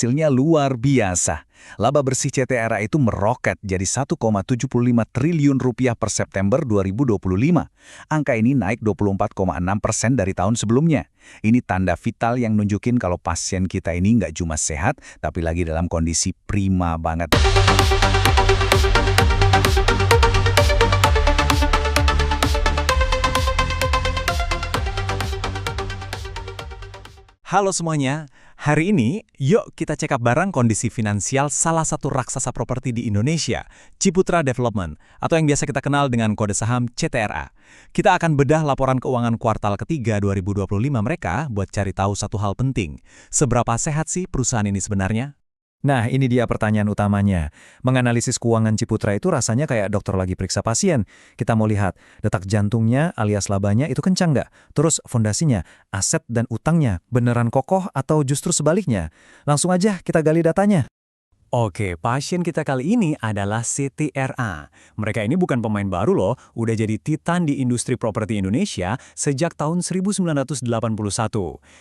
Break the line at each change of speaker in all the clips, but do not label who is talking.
Hasilnya luar biasa. Laba bersih CTRA itu meroket jadi 1,75 triliun rupiah per September 2025. Angka ini naik 24,6% dari tahun sebelumnya. Ini tanda vital yang nunjukin kalau pasien kita ini nggak cuma sehat, tapi lagi dalam kondisi prima banget.
Halo semuanya, hari ini yuk kita cek up bareng kondisi finansial salah satu raksasa properti di Indonesia, Ciputra Development, atau yang biasa kita kenal dengan kode saham CTRA. Kita akan bedah laporan keuangan kuartal ketiga 2025 mereka buat cari tahu satu hal penting. Seberapa sehat sih perusahaan ini sebenarnya?
Nah, ini dia pertanyaan utamanya. Menganalisis keuangan Ciputra itu rasanya kayak dokter lagi periksa pasien. Kita mau lihat, detak jantungnya alias labanya itu kencang nggak? Terus fondasinya, aset dan utangnya beneran kokoh atau justru sebaliknya? Langsung aja kita gali datanya.
Oke, pasien kita kali ini adalah CTRA. Mereka ini bukan pemain baru loh, udah jadi titan di industri properti Indonesia sejak tahun 1981.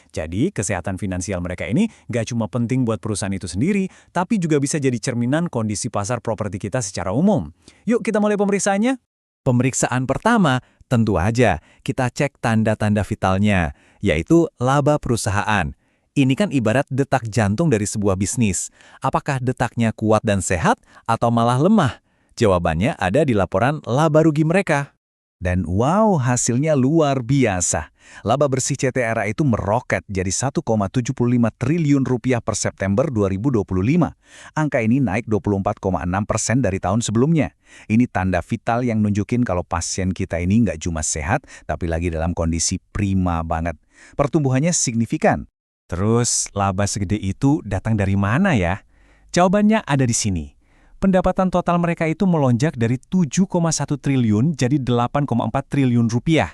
Jadi, kesehatan finansial mereka ini gak cuma penting buat perusahaan itu sendiri, tapi juga bisa jadi cerminan kondisi pasar properti kita secara umum. Yuk kita mulai pemeriksaannya. Pemeriksaan pertama, tentu aja kita cek tanda-tanda vitalnya, yaitu laba perusahaan. Ini kan ibarat detak jantung dari sebuah bisnis. Apakah detaknya kuat dan sehat atau malah lemah? Jawabannya ada di laporan laba rugi mereka.
Dan wow, hasilnya luar biasa. Laba bersih CTRA itu meroket jadi 1,75 triliun rupiah per September 2025. Angka ini naik 24,6% dari tahun sebelumnya. Ini tanda vital yang nunjukin kalau pasien kita ini nggak cuma sehat, tapi lagi dalam kondisi prima banget. Pertumbuhannya signifikan.
Terus, laba segede itu datang dari mana ya? Jawabannya ada di sini. Pendapatan total mereka itu melonjak dari 7,1 triliun jadi 8,4 triliun rupiah.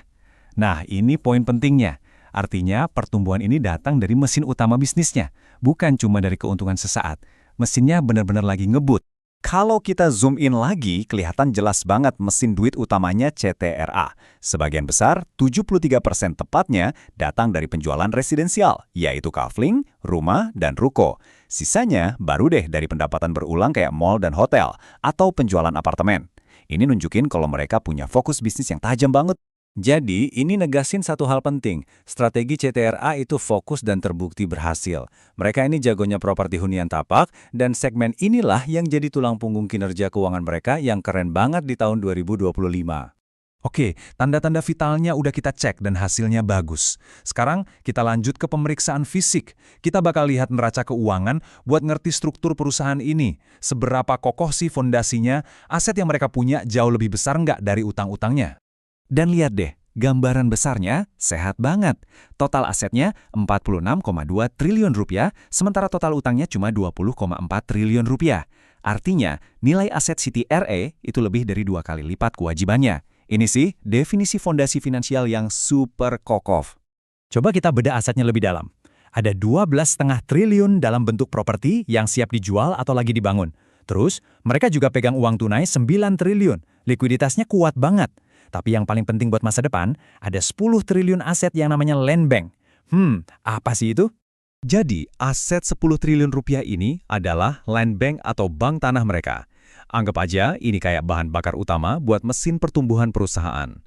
Nah, ini poin pentingnya. Artinya, pertumbuhan ini datang dari mesin utama bisnisnya, bukan cuma dari keuntungan sesaat. Mesinnya benar-benar lagi ngebut. Kalau kita zoom in lagi, kelihatan jelas banget mesin duit utamanya CTRA. Sebagian besar, 73% tepatnya, datang dari penjualan residensial, yaitu kafling, rumah, dan ruko. Sisanya baru deh dari pendapatan berulang kayak mall dan hotel, atau penjualan apartemen. Ini nunjukin kalau mereka punya fokus bisnis yang tajam banget. Jadi, ini negasin satu hal penting. Strategi CTRA itu fokus dan terbukti berhasil. Mereka ini jagonya properti hunian tapak, dan segmen inilah yang jadi tulang punggung kinerja keuangan mereka yang keren banget di tahun 2025. Oke, tanda-tanda vitalnya udah kita cek dan hasilnya bagus. Sekarang, kita lanjut ke pemeriksaan fisik. Kita bakal lihat neraca keuangan buat ngerti struktur perusahaan ini. Seberapa kokoh sih fondasinya, aset yang mereka punya jauh lebih besar nggak dari utang-utangnya. Dan lihat deh, gambaran besarnya sehat banget. Total asetnya 46,2 triliun rupiah, sementara total utangnya cuma 20,4 triliun rupiah. Artinya, nilai aset CTRA itu lebih dari 2 kali lipat kewajibannya. Ini sih definisi fondasi finansial yang super kokoh. Coba kita bedah asetnya lebih dalam. Ada 12,5 triliun dalam bentuk properti yang siap dijual atau lagi dibangun. Terus, mereka juga pegang uang tunai 9 triliun. Likuiditasnya kuat banget. Tapi yang paling penting buat masa depan, ada 10 triliun aset yang namanya land bank. Apa sih itu? Jadi, aset 10 triliun rupiah ini adalah land bank atau bank tanah mereka. Anggap aja ini kayak bahan bakar utama buat mesin pertumbuhan perusahaan.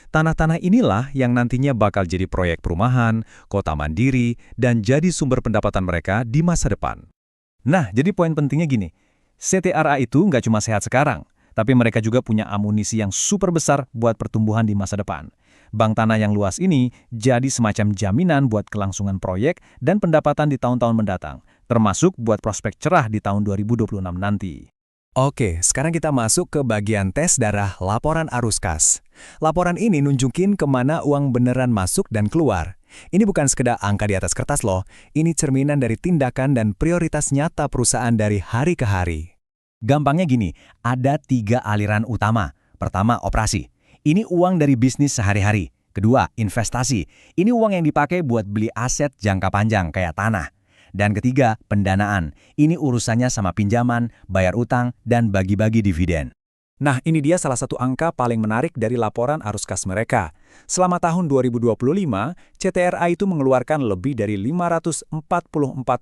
Tanah-tanah inilah yang nantinya bakal jadi proyek perumahan, kota mandiri, dan jadi sumber pendapatan mereka di masa depan. Nah, jadi poin pentingnya gini, CTRA itu nggak cuma sehat sekarang, tapi mereka juga punya amunisi yang super besar buat pertumbuhan di masa depan. Bank tanah yang luas ini jadi semacam jaminan buat kelangsungan proyek dan pendapatan di tahun-tahun mendatang, termasuk buat prospek cerah di tahun 2026 nanti. Oke, sekarang kita masuk ke bagian tes darah laporan arus kas. Laporan ini nunjukin kemana uang beneran masuk dan keluar. Ini bukan sekedar angka di atas kertas loh, ini cerminan dari tindakan dan prioritas nyata perusahaan dari hari ke hari. Gampangnya gini, ada 3 aliran utama. Pertama, operasi. Ini uang dari bisnis sehari-hari. Kedua, investasi. Ini uang yang dipakai buat beli aset jangka panjang kayak tanah. Dan ketiga, pendanaan. Ini urusannya sama pinjaman, bayar utang, dan bagi-bagi dividen. Nah, ini dia salah satu angka paling menarik dari laporan arus kas mereka. Selama tahun 2025, CTRA itu mengeluarkan lebih dari 544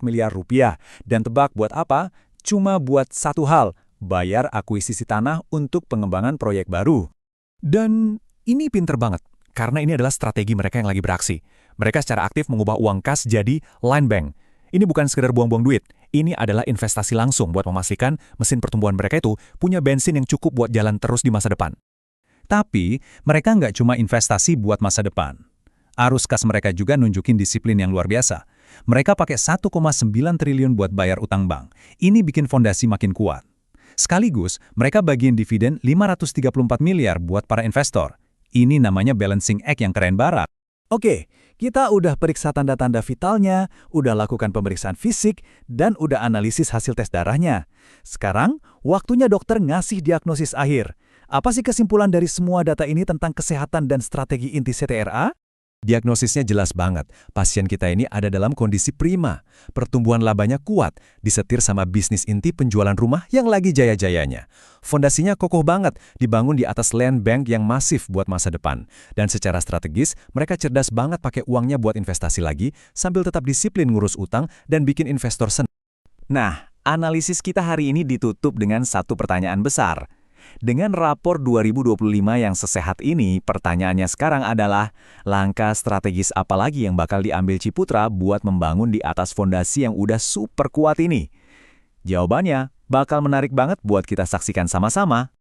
miliar rupiah. Dan tebak buat apa? Cuma buat satu hal, bayar akuisisi tanah untuk pengembangan proyek baru. Dan ini pinter banget, karena ini adalah strategi mereka yang lagi beraksi. Mereka secara aktif mengubah uang kas jadi land bank. Ini bukan sekedar buang-buang duit, ini adalah investasi langsung buat memastikan mesin pertumbuhan mereka itu punya bensin yang cukup buat jalan terus di masa depan.
Tapi, mereka nggak cuma investasi buat masa depan. Arus kas mereka juga nunjukin disiplin yang luar biasa. Mereka pakai 1,9 triliun buat bayar utang bank. Ini bikin fondasi makin kuat. Sekaligus, mereka bagiin dividen 534 miliar buat para investor. Ini namanya balancing act yang keren barat.
Oke, kita udah periksa tanda-tanda vitalnya, udah lakukan pemeriksaan fisik, dan udah analisis hasil tes darahnya. Sekarang, waktunya dokter ngasih diagnosis akhir. Apa sih kesimpulan dari semua data ini tentang kesehatan dan strategi inti CTRA?
Diagnosisnya jelas banget, pasien kita ini ada dalam kondisi prima. Pertumbuhan labanya kuat, disetir sama bisnis inti penjualan rumah yang lagi jaya-jayanya. Fondasinya kokoh banget, dibangun di atas land bank yang masif buat masa depan. Dan secara strategis, mereka cerdas banget pakai uangnya buat investasi lagi, sambil tetap disiplin ngurus utang dan bikin investor senang.
Nah, analisis kita hari ini ditutup dengan satu pertanyaan besar. Dengan rapor 2025 yang sesehat ini, pertanyaannya sekarang adalah, langkah strategis apa lagi yang bakal diambil Ciputra buat membangun di atas fondasi yang udah super kuat ini? Jawabannya bakal menarik banget buat kita saksikan sama-sama.